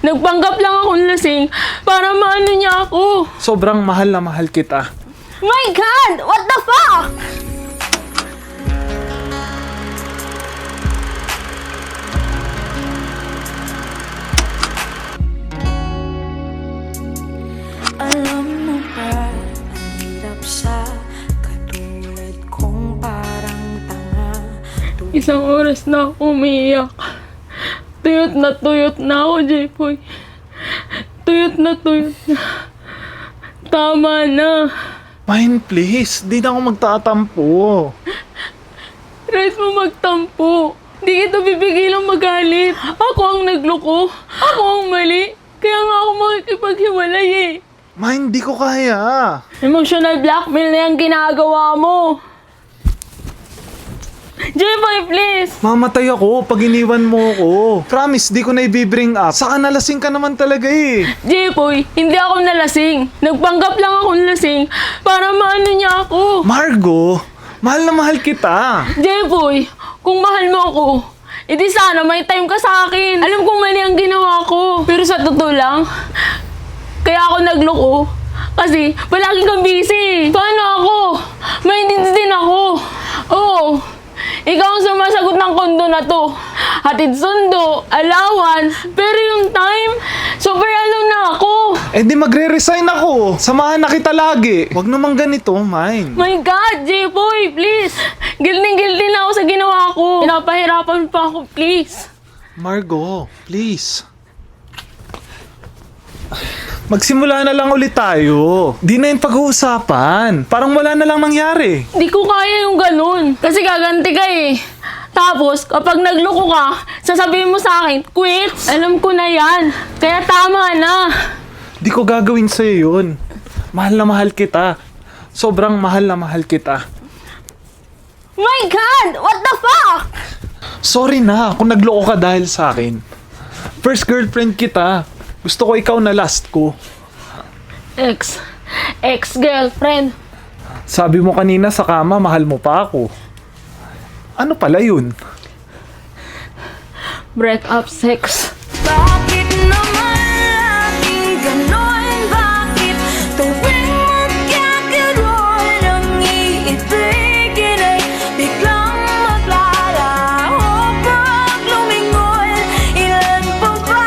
Nagpanggap lang akong lasing para maano niya ako. Sobrang mahal na mahal kita. My God! What the fuck? Alam mo ba, ang hirap sa katulad kong parang tanga. Isang oras na ako umiiyak. Tuyot na ako, Jepoy. Tuyot na. Tama na. Mine, please. Di na ako magtatampo. Try mo magtampo. Di kita bibigilang magalit. Ako ang nagloko. Ako ang mali. Kaya nga ako makikipaghiwalay eh. Mine, di ko kaya. Emotional blackmail na yung ginagawa mo. Jepoy, please! Mamatay ako pag iniwan mo ako. Promise, di ko na i-bring up. Saka nalasing ka naman talaga eh. Jepoy, hindi ako nalasing. Nagpanggap lang akong lasing para maano niya ako. Margo, mahal na mahal kita. Jepoy, kung mahal mo ako, edi sana may time ka sa akin. Alam kong mali ang ginawa ko. Pero sa totoo lang, kaya ako nagloko. Kasi palagi kang busy. Paano ako? Maintindihan din ako. Oo. Ikaw ang sumasagot ng kondo na to. Hatid sundo, allowance, pero yung time, super alone na ako. Eh di magre-resign ako. Samahan na kita lagi. Wag naman ganito, mine. My God, J-Boy, please. Guilty na ako sa ginawa ko. Pinapahirapan pa ako, please. Margo, please. Magsimula na lang ulit tayo. Di na yung pag-uusapan. Parang wala na lang nangyari. Di ko kaya yung ganun. Kasi gaganti ka eh. Tapos, kapag nagloko ka, sasabihin mo sa akin, quit. Alam ko na yan. Kaya tama na. Di ko gagawin sa'yo yun. Mahal na mahal kita. Sobrang mahal na mahal kita. My God! What the fuck? Sorry na kung nagloko ka dahil sa akin. First girlfriend kita. Gusto ko ikaw na last ko. Ex-girlfriend. Sabi mo kanina sa kama, mahal mo pa ako. Ano pala yun? Break up sex. Bakit naman laging ganon? Bakit tuwing magkakaroon ng iibigin ay biglang maglalaho? Pag lumingon, ilan pa ba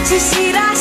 sisira